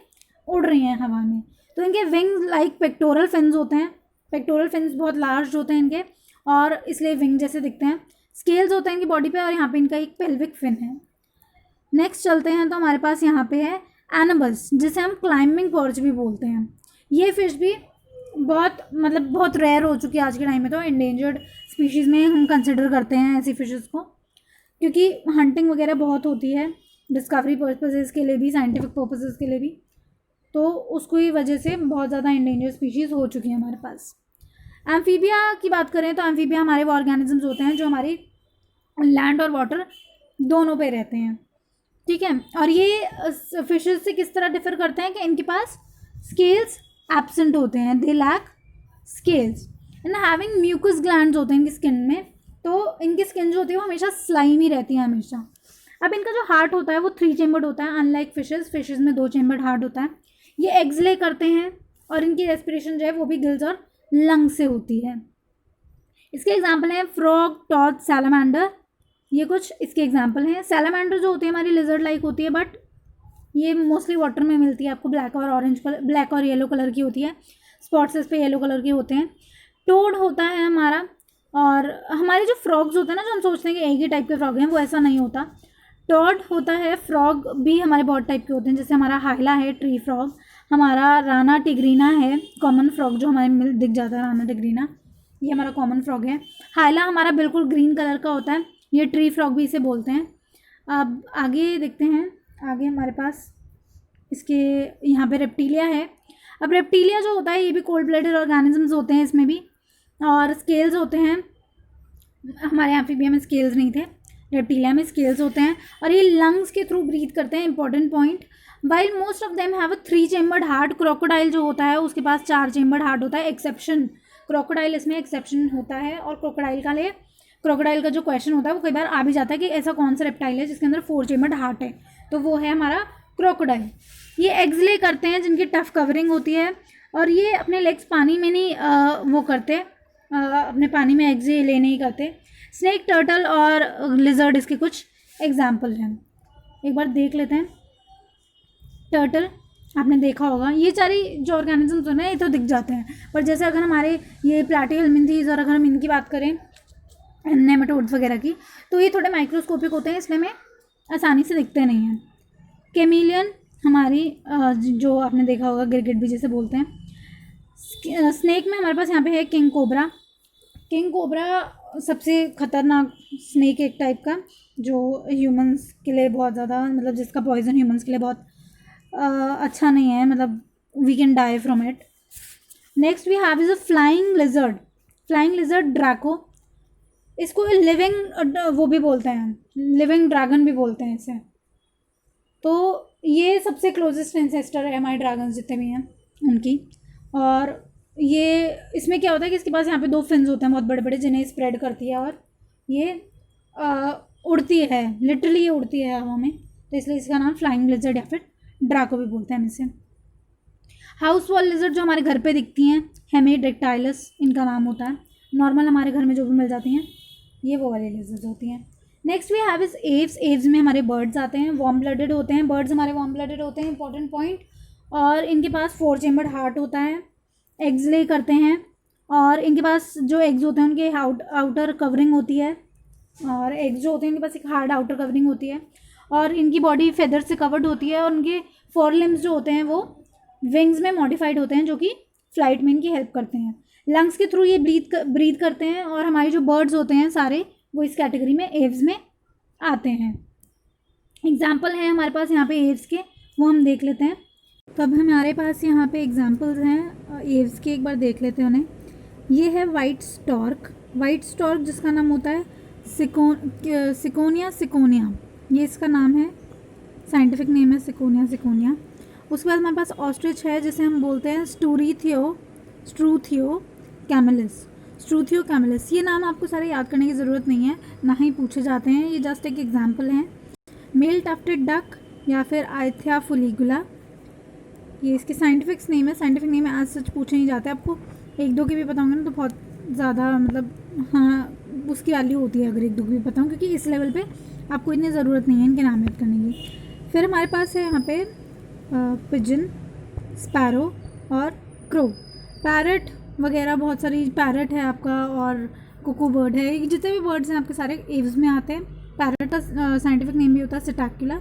उड़ रही हैं हवा में। तो इनके विंग लाइक पेक्टोरल फिन्स होते हैं। पेक्टोरल फिन्स बहुत लार्ज होते हैं इनके, और इसलिए विंग जैसे दिखते हैं। स्केल्स होते हैं इनकी बॉडी पे, और यहाँ पे इनका एक पेल्विक फिन है। नेक्स्ट चलते हैं तो हमारे पास यहाँ पे है एनिमल्स, जिसे हम क्लाइंबिंग पर्च भी बोलते हैं। ये फिश भी बहुत मतलब बहुत रेयर हो चुकी है आज के टाइम में, तो इंडेंजर्ड स्पीशीज़ में हम कंसिडर करते हैं ऐसी फिशेस को, क्योंकि हंटिंग वगैरह बहुत होती है डिस्कवरी पर्पसेस के लिए भी, साइंटिफिक पर्पसेस के लिए भी, तो उसको ही वजह से बहुत ज़्यादा इंडेंजर्ड स्पीशीज़ हो चुकी है हमारे पास। एम्फीबिया की बात करें तो एम्फीबिया हमारे वो ऑर्गेनिजम्स होते हैं जो हमारी लैंड और वाटर दोनों पे रहते हैं। ठीक है, और ये फिशेस से किस तरह डिफर करते हैं कि इनके पास स्केल्स एब्सेंट होते हैं, they lack scales, and having mucus glands होते हैं इनकी स्किन में, तो इनकी स्किन जो होती है वो हमेशा स्लाइमी रहती है हमेशा। अब इनका जो हार्ट होता है वो 3 चेम्बर्ड होता है, अनलाइक फिशेस में 2 चेम्बर्ड हार्ट होता है। ये एग्स ले करते हैं, और इनकी रेस्पिरेशन जो है वो भी गिल्स और लंग से होती है। इसके एग्जाम्पल हैं फ्रॉग, टॉड, सैलामेंडर, ये कुछ इसके एग्जाम्पल हैं। सैलामेंडर जो होती है हमारी लिजर्ड लाइक होती है, बट ये मोस्टली वाटर में मिलती है आपको, ब्लैक और ऑरेंज कलर, ब्लैक और येलो कलर की होती है, स्पॉट्स इस पे येलो कलर के होते हैं। टोड होता है हमारा, और हमारे जो फ्रॉग्स होते हैं ना, जो हम सोचते हैं कि एक ही टाइप के फ्रॉग हैं, वो ऐसा नहीं होता। टॉड होता है, फ्रॉग भी हमारे बहुत टाइप के होते हैं, जैसे हमारा हाइला है ट्री फ्रॉग, हमारा राना टिग्रीना है कॉमन फ्रॉग जो हमारे दिख जाता है, राना टिग्रीना ये हमारा कॉमन फ्रॉग है। हाइला हमारा बिल्कुल ग्रीन कलर का होता है, ये ट्री फ्रॉग भी इसे बोलते हैं। अब आगे देखते हैं, आगे हमारे पास इसके यहाँ पे रेप्टीलिया है। अब रेप्टीलिया जो होता है ये भी कोल्ड ब्लडेड ऑर्गेनिजम्स होते हैं इसमें भी, और स्केल्स होते हैं। हमारे एम्फीबिया में स्केल्स नहीं थे, रेप्टीलिया में स्केल्स होते हैं, और ये लंग्स के थ्रू ब्रीथ करते हैं, important point. While most of them have a 3 chambered heart, crocodile जो होता है उसके पास 4 चेम्बर्ड हार्ट होता है, एक्सेप्शन क्रोकोडाइल इसमें एक्सेप्शन होता है। और क्रोकोडाइल का जो क्वेश्चन होता है वो कई बार आ भी जाता है कि ऐसा कौन सा रेप्टाइल है जिसके अंदर 4 चेम्बर्ड हार्ट है, तो वो है हमारा क्रोकोडाइल। ये एग्स ले करते हैं जिनकी टफ कवरिंग होती है, और ये अपने लेग्स पानी में नहीं वो करते, अपने पानी में एग्स ले नहीं करते। स्नेक, टर्टल और लिजर्ड इसके कुछ एग्जाम्पल हैं। एक बार देख लेते हैं। टर्टल आपने देखा होगा, ये सारी जो ऑर्गेनिजम्स होते हैं ये तो दिख जाते हैं, पर जैसे अगर हमारे ये प्लैटीहेल्मिन्थीज और अगर हम इनकी बात करें नेमाटोड्स वगैरह की, तो ये थोड़े माइक्रोस्कोपिक होते हैं, इसलिए में आसानी से दिखते नहीं हैं। केमिलियन हमारी जो आपने देखा होगा गिरगिट भी जैसे बोलते हैं। स्नेक में हमारे पास यहाँ पे है किंग कोबरा। किंग कोबरा सबसे ख़तरनाक स्नेक एक टाइप का, जो ह्यूमंस के लिए बहुत ज़्यादा, मतलब जिसका पॉइजन ह्यूमंस के लिए बहुत अच्छा नहीं है, मतलब we can die from it. Next we have is a flying lizard. Flying lizard Draco, इसको लिविंग वो भी बोलते हैं, लिविंग ड्रैगन भी बोलते हैं इसे। तो ये सबसे क्लोजेस्ट एंसेस्टर है हमारे ड्रैगन्स जितने भी हैं उनकी। और ये इसमें क्या होता है कि इसके पास यहाँ पे 2 फिन्स होते हैं बहुत बड़े बड़े, जिन्हें स्प्रेड करती है, और ये उड़ती है, लिटरली ये उड़ती है हवा में, तो इसलिए इसका नाम फ्लाइंग लिजर्ड या फिर ड्रैको भी बोलते हैं हम इसे। हाउस वॉल लिजर्ड जो हमारे घर पे दिखती हैं, हेमीडेक्टाइलस इनका नाम होता है, नॉर्मल हमारे घर में जो भी मिल जाती हैं ये वो वाली लिजर्ड्स होती हैं। Next we have is Aves. Aves में हमारे बर्ड्स आते हैं, वार्म ब्लडेड होते हैं, बर्ड्स हमारे वार्म ब्लडेड होते हैं, इंपॉर्टेंट पॉइंट। और इनके पास 4 चेम्बर्ड हार्ट होता है, एग्स ले करते हैं, और इनके पास जो एग्स होते हैं उनके आउटर कवरिंग होती है, और एग्स जो होते हैं इनके पास एक हार्ड आउटर कवरिंग होती है, और इनकी बॉडी फेदर से कवर्ड होती है, और उनके 4 लिम्स जो होते हैं वो विंग्स में मॉडिफाइड होते हैं, जो कि फ्लाइट में इनकी हेल्प करते हैं। लंग्स के थ्रू ये ब्रीथ करते हैं, और हमारे जो बर्ड्स होते हैं सारे वो इस कैटेगरी में एव्स में आते हैं। एग्जाम्पल हैं हमारे पास यहाँ पे एव्स के, वो हम देख लेते हैं। तो अब हमारे पास यहाँ पे एग्जाम्पल्स हैं एव्स के, एक बार देख लेते हैं उन्हें। ये है वाइट स्टॉर्क। वाइट स्टॉर्क जिसका नाम होता है सिकोनिया, ये इसका नाम है। साइंटिफिक नेम है सिकोनिया सिकोनिया। उसके बाद हमारे पास ऑस्ट्रिच है जिसे हम बोलते हैं स्ट्रूथियो कैमेलिस। स्ट्रूथियो कैमेलिस, ये नाम आपको सारे याद करने की ज़रूरत नहीं है, ना ही पूछे जाते हैं, ये जस्ट एक एग्जाम्पल हैं। मेल टफ्टेड डक या फिर आइथिया फुलिगुला, ये इसके साइंटिफिक नेम है। साइंटिफिक नेम एज सच पूछे नहीं जाते, आपको एक दो के भी पता होंगे ना तो बहुत ज़्यादा मतलब हाँ उसकी वैल्यू होती है अगर एक दो के भी पता हो, क्योंकि इस लेवल पे आपको इतनी ज़रूरत नहीं है इनके नाम याद करने की। फिर हमारे पास है यहाँ पे पिजन, स्पैरो और क्रो। पैरट वगैरह बहुत सारी, पैरट है आपका और कुकू बर्ड है, ये जितने भी बर्ड्स हैं आपके सारे एव्स में आते हैं। पैरट का साइंटिफिक नेम भी होता है सिटाक्युला।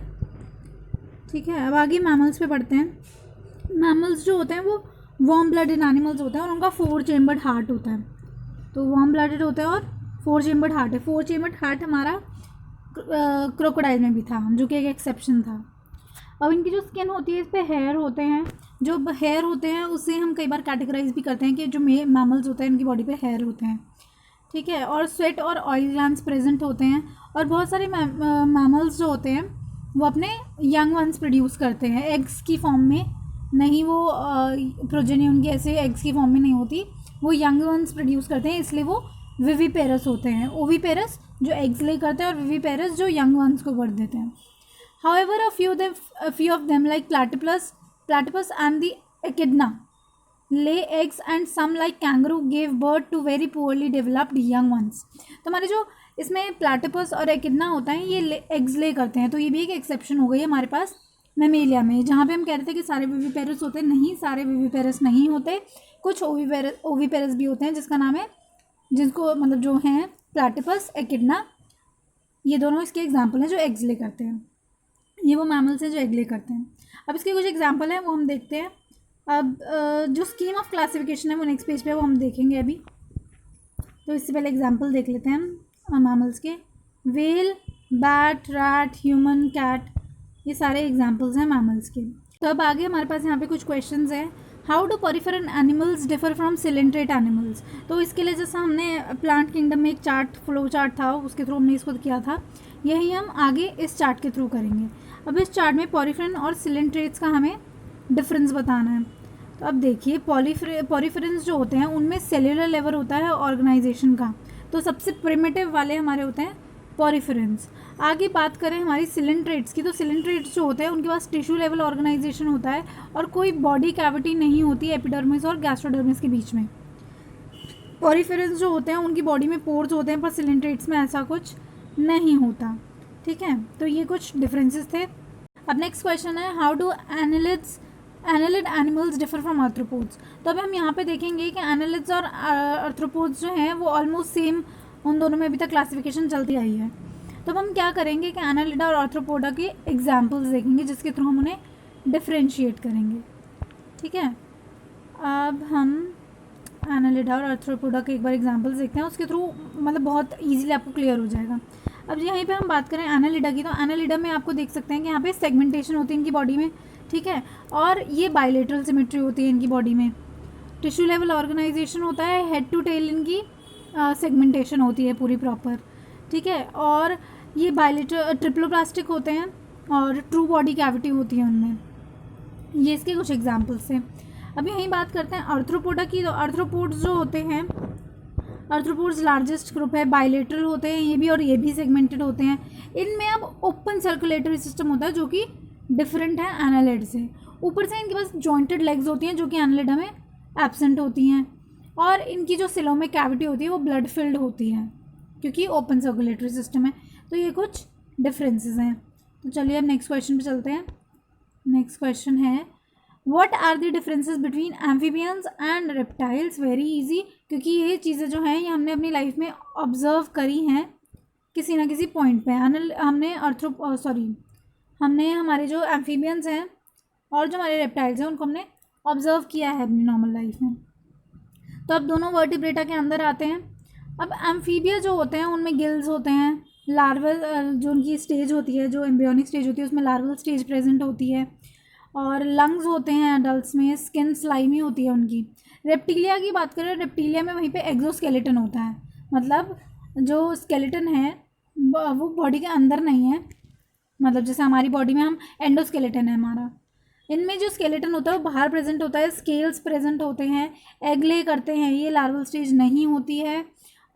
ठीक है, अब आगे मैमल्स पे पढ़ते हैं। मैमल्स जो होते हैं वो वार्म ब्लडेड एनिमल्स होते हैं और उनका 4 चेम्बर्ड हार्ट होता है। तो वार्म ब्लडेड होता है और 4 चेम्बर्ड हार्ट है। 4 चेम्बर्ड हार्ट हमारा क्रोकोडाइल में भी था, जो कि एक एक्सेप्शन था। अब इनकी जो स्किन होती है इस पर हेयर होते हैं, जो हेयर होते हैं उससे हम कई बार कैटेगराइज भी करते हैं कि जो मैमल्स होते हैं इनकी बॉडी पे हेयर होते हैं। ठीक है, और स्वेट और ऑयल ग्लैंड्स प्रेजेंट होते हैं। और बहुत सारे मैमल्स जो होते हैं वो अपने यंग वंस प्रोड्यूस करते हैं एग्स की फॉर्म में, नहीं वो प्रोजेनी उनकी ऐसे एग्स की फॉर्म में नहीं होती, वो यंग वंस प्रोड्यूस करते हैं, इसलिए वो विविपेरस होते हैं। ओविपेरस जो एग्स ले करते हैं और विविपेरस जो यंग वंस को बर्थ देते हैं। However, a few of them like platypus and the echidna lay eggs, and some like kangaroo gave birth to very poorly developed young ones. तो हमारे जो इसमें प्लाटिपस और एकिडना होता है ये एग्स ले करते हैं, तो ये भी एक एक्सेप्शन हो गई है हमारे पास मेमेलिया में। जहाँ पे हम कह रहे थे कि सारे विविपेरस होते हैं, नहीं सारे विविपेरस नहीं होते, कुछ ओविपेरस भी होते हैं जिसका नाम है, जिनको मतलब जो हैं प्लाटिपस एकिडना, ये दोनों इसके एग्जाम्पल हैं जो एग्स ले करते हैं। ये वो मैमल्स हैं जो एग ले करते हैं। अब इसके कुछ एग्जांपल हैं वो हम देखते हैं। अब जो स्कीम ऑफ क्लासिफिकेशन है वो नेक्स्ट पेज पे वो हम देखेंगे अभी। तो इससे पहले एग्जांपल देख लेते हैं हम मैमल्स के। Whale, bat, rat, human, cat, ये सारे एग्जांपल्स हैं मैमल्स के। तो अब आगे हमारे पास यहाँ पे कुछ क्वेश्चंस हैं। How do poriferan animals differ from coelenterate animals. तो इसके लिए जैसा हमने प्लांट किंगडम में एक चार्ट, फ्लो चार्ट था, उसके थ्रू हमने इसको किया था, यही हम आगे इस चार्ट के थ्रू करेंगे। अब इस चार्ट में पॉरीफेरन और सिलेंट्रेट्स का हमें डिफरेंस बताना है। तो अब देखिए पॉरीफेरन्स जो होते हैं उनमें सेल्यूलर लेवल होता है ऑर्गेनाइजेशन का, तो सबसे प्रिमिटिव वाले हमारे होते हैं पॉरीफेरन्स। आगे बात करें हमारी सिलेंट्रेट्स की, तो सिलेंट्रेट्स जो होते हैं उनके पास टिश्यू लेवल ऑर्गेनाइजेशन होता है और कोई बॉडी कैविटी नहीं होती एपिडर्मिस और गैस्ट्रोडर्मिस के बीच में। पॉरीफेरन्स जो होते हैं उनकी बॉडी में पोर्स होते हैं, पर सिलेंट्रेट्स में ऐसा कुछ नहीं होता। ठीक है, तो ये कुछ डिफरेंसेस थे। अब नेक्स्ट क्वेश्चन है, how do annelid animals differ from arthropods. तो अब हम यहाँ पे देखेंगे कि एनालिड्स और आर्थ्रोपोड्स जो हैं वो ऑलमोस्ट सेम, उन दोनों में अभी तक क्लासिफिकेशन चलती आई है। तो अब हम क्या करेंगे कि एनालिडा और आर्थ्रोपोडा के एग्जाम्पल्स देखेंगे जिसके थ्रू हम उन्हें डिफ्रेंशिएट करेंगे। ठीक है, अब हम एनालिडा और आर्थ्रोपोडा के एक बार एग्जाम्पल्स देखते हैं, उसके थ्रू मतलब बहुत ईजिली आपको क्लियर हो जाएगा। अब यहीं पे हम बात करें एनालिडा की, तो एनालिडा में आपको देख सकते हैं कि यहाँ पे सेगमेंटेशन होती है इनकी बॉडी में। ठीक है, और ये बायलेटरल सिमेट्री होती है इनकी बॉडी में, टिश्यू लेवल ऑर्गेनाइजेशन होता है, हेड टू टेल इनकी सेगमेंटेशन होती है पूरी प्रॉपर। ठीक है, और ये बायलेटर ट्रिप्लोप्लास्टिक होते हैं और ट्रू बॉडी कैविटी होती है उनमें। ये इसके कुछ एग्जाम्पल्स हैं। अब यहीं बात करते हैं आर्थ्रोपोडा की, तो आर्थ्रोपोड्स जो होते हैं, आर्थ्रोपोड्स लार्जेस्ट ग्रुप है, बायलेटरल होते हैं ये भी और ये भी सेगमेंटेड होते हैं। इनमें अब ओपन सर्कुलेटरी सिस्टम होता है जो कि डिफरेंट है एनालिड से। ऊपर से इनके पास जॉइंटेड लेग्स होती हैं जो कि एनालिडा में एब्सेंट होती हैं, और इनकी जो सिलोमिक कैविटी होती है वो ब्लड फिल्ड होती है क्योंकि ओपन सर्कुलेटरी सिस्टम है। तो ये कुछ डिफरेंसेस हैं। तो चलिए अब नेक्स्ट क्वेश्चन पे चलते हैं। नेक्स्ट क्वेश्चन है, what are the differences between amphibians and reptiles. Very easy, क्योंकि ये चीज़ें जो हैं ये हमने अपनी लाइफ में ऑब्जर्व करी हैं किसी ना किसी पॉइंट पे। हमने हमारे जो एम्फीबियंस हैं और जो हमारे रेप्टाइल्स हैं उनको हमने ऑब्जर्व किया है अपनी नॉर्मल लाइफ में। तो अब दोनों वर्टिब्रेटा के अंदर आते हैं। अब एम्फीबिया जो होते हैं उनमें गिल्स होते हैं, लार्वल जो उनकी स्टेज होती है, जो एम्ब्रियोनिक स्टेज होती है उसमें लार्वल स्टेज प्रेजेंट होती है, और लंग्स होते हैं एडल्ट्स में, स्किन स्लाइमी होती है उनकी। रेप्टिलिया की बात करें, रेप्टिलिया में वहीं पे एक्सोस्केलेटन होता है, मतलब जो स्केलेटन है वो बॉडी के अंदर नहीं है, मतलब जैसे हमारी बॉडी में हम एंडोस्केलेटन है हमारा, इनमें जो स्केलेटन होता है वो बाहर प्रेजेंट होता है, स्केल्स प्रेजेंट होते हैं, एग ले करते हैं, ये लार्वल स्टेज नहीं होती है,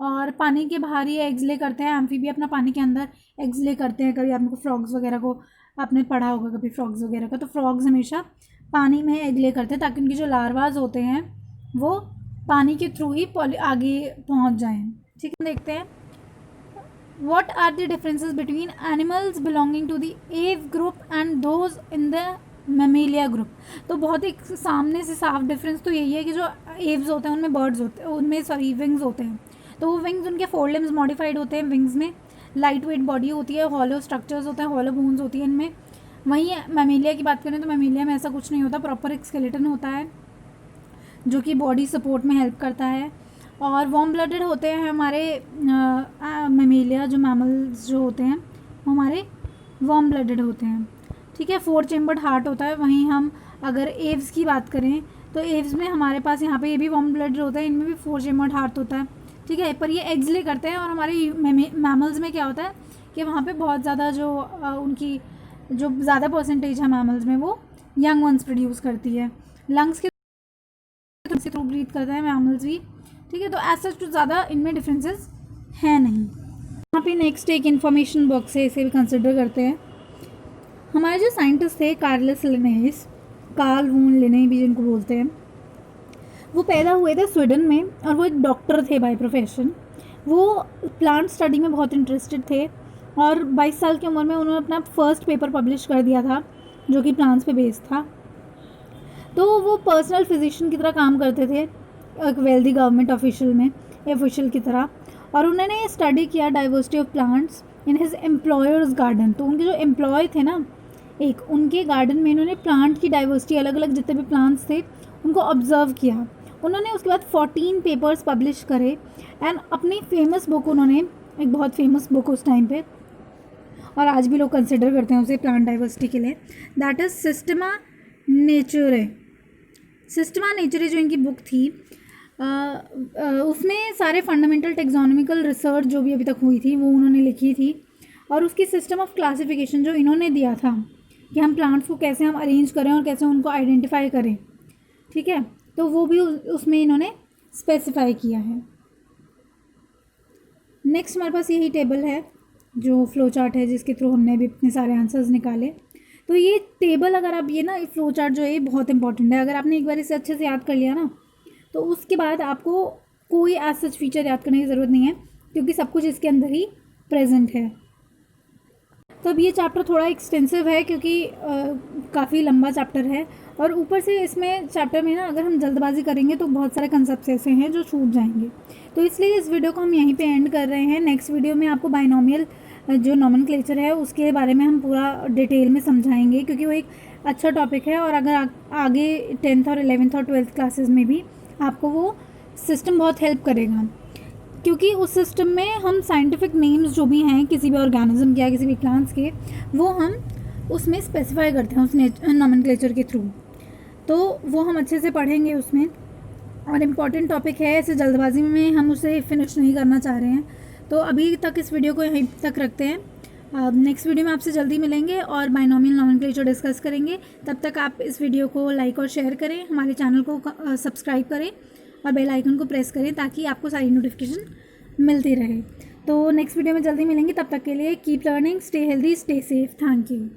और पानी के बाहर ही एग्स ले करते हैं। एम्फीबिया अपना पानी के अंदर एग्स ले करते हैं। कभी आपको फ्रॉग्स वगैरह को आपने पढ़ा होगा कभी फ्रॉग्स वगैरह का, तो फ्रॉग्स हमेशा पानी में एग ले करते हैं ताकि उनके जो लार्वाज होते हैं वो पानी के थ्रू ही आगे पहुंच जाएं। ठीक है, देखते हैं what are the differences between animals belonging to the ape group and those in the mammalia group। तो बहुत एक सामने से साफ डिफरेंस तो यही है कि जो एव्स होते हैं उनमें बर्ड्स होते हैं, उनमें सॉरी विंग्स होते हैं, तो वो विंग्स उनके 4 लिम्स मॉडिफाइड होते हैं। विंग्स में लाइट वेट बॉडी होती है, हॉलो स्ट्रक्चर्स होते हैं, हॉलो बोन्स होती है इनमें। वहीं मैमेलिया की बात करें तो मैमेलिया में ऐसा कुछ नहीं होता, प्रॉपर एक स्केलेटन होता है जो कि बॉडी सपोर्ट में हेल्प करता है। और वार्म ब्लडेड होते हैं हमारे मैमेलिया, जो मैमल्स जो होते हैं वो हमारे वार्म ब्लडेड होते हैं। ठीक है, 4 चेम्बर्ड हार्ट होता है। वहीं हम अगर एव्स की बात करें तो एव्स में हमारे पास यहाँ पे ये भी वार्म ब्लडेड होता है, इनमें भी 4 चेम्बर्ड हार्ट होता है। ठीक है, पर ये एग्स ले करते हैं। और हमारे मैमल्स में क्या होता है कि वहाँ पे बहुत ज़्यादा जो उनकी जो ज़्यादा परसेंटेज है मैमल्स में वो यंग वंस प्रोड्यूस करती है। लंग्स के थ्रू ब्रीथ करता है मैमल्स भी। ठीक है, तो ऐसा कुछ ज़्यादा इनमें डिफरेंसेस हैं नहीं। यहाँ पे नेक्स्ट एक इन्फॉर्मेशन बॉक्स है, इसे भी कंसिडर करते हैं। हमारे जो साइंटिस्ट थे कार्लस लिनेस, कार्ल वून लिने भी जिनको बोलते हैं, वो पैदा हुए थे स्वीडन में और वो एक डॉक्टर थे बाय प्रोफेशन। वो प्लांट स्टडी में बहुत इंटरेस्टेड थे और 22 साल की उम्र में उन्होंने अपना फर्स्ट पेपर पब्लिश कर दिया था जो कि प्लांट्स पे बेस्ड था। तो वो पर्सनल फिजिशियन की तरह काम करते थे एक वेल्दी गवर्नमेंट ऑफिशियल की तरह, और उन्होंने स्टडी किया diversity of plants in his employers garden. तो उनके जो एम्प्लॉय थे ना एक, उनके गार्डन में इन्होंने प्लांट की डाइवर्सिटी, अलग अलग जितने भी प्लांट्स थे उनको ऑब्जर्व किया। उन्होंने उसके बाद 14 पेपर्स पब्लिश करे एंड अपनी फेमस बुक, उन्होंने एक बहुत फेमस बुक उस टाइम पे और आज भी लोग कंसिडर करते हैं उसे प्लांट डाइवर्सिटी के लिए, दैट इज़ सिस्टमा नेचुरे। सिस्टमा नेचुरे जो इनकी बुक थी उसमें सारे फंडामेंटल टेक्सोनॉमिकल रिसर्च जो भी अभी तक हुई थी वो उन्होंने लिखी थी। और उसकी सिस्टम ऑफ क्लासिफिकेशन जो इन्होंने दिया था कि हम प्लांट्स को कैसे हम अरेंज करें और कैसे उनको आइडेंटिफाई करें, ठीक है, तो वो भी उसमें इन्होंने स्पेसिफाई किया है। नेक्स्ट हमारे पास यही टेबल है जो फ्लो चार्ट है जिसके थ्रू हमने भी इतने सारे आंसर्स निकाले। तो ये टेबल अगर आप ये ना फ्लो चार्ट जो है बहुत इंपॉर्टेंट है। अगर आपने एक बार इसे अच्छे से याद कर लिया ना तो उसके बाद आपको कोई एज सच फीचर याद करने की ज़रूरत नहीं है क्योंकि सब कुछ इसके अंदर ही प्रेजेंट है। तो अब ये चैप्टर थोड़ा एक्सटेंसिव है क्योंकि काफ़ी लंबा चैप्टर है और ऊपर से इसमें चैप्टर में ना अगर हम जल्दबाजी करेंगे तो बहुत सारे कंसेप्ट ऐसे हैं जो छूट जाएंगे। तो इसलिए इस वीडियो को हम यहीं पे एंड कर रहे हैं। नेक्स्ट वीडियो में आपको बाइनोमियल जो नॉमेनक्लेचर है उसके बारे में हम पूरा डिटेल में समझाएंगे क्योंकि वो एक अच्छा टॉपिक है और अगर आगे 10th और 11th और 12th क्लासेस में भी आपको वो सिस्टम बहुत हेल्प करेगा क्योंकि उस सिस्टम में हम साइंटिफिक नेम्स जो भी हैं किसी भी ऑर्गेनिज्म के या किसी भी प्लांट्स के वो हम उसमें स्पेसिफाई करते हैं उस नॉमेनक्लेचर के थ्रू। तो वो हम अच्छे से पढ़ेंगे उसमें और इम्पॉर्टेंट टॉपिक है, ऐसे जल्दबाजी में हम उसे फिनिश नहीं करना चाह रहे हैं। तो अभी तक इस वीडियो को यहीं तक रखते हैं। नेक्स्ट वीडियो में आपसे जल्दी मिलेंगे और बाइनोमियल नॉमेनक्लेचर डिस्कस करेंगे। तब तक आप इस वीडियो को लाइक और शेयर करें, हमारे चैनल को सब्सक्राइब करें और बेल आइकन को प्रेस करें ताकि आपको सारी नोटिफिकेशन मिलती रहे। तो नेक्स्ट वीडियो में जल्दी मिलेंगे, तब तक के लिए keep learning, stay healthy, stay safe, thank you.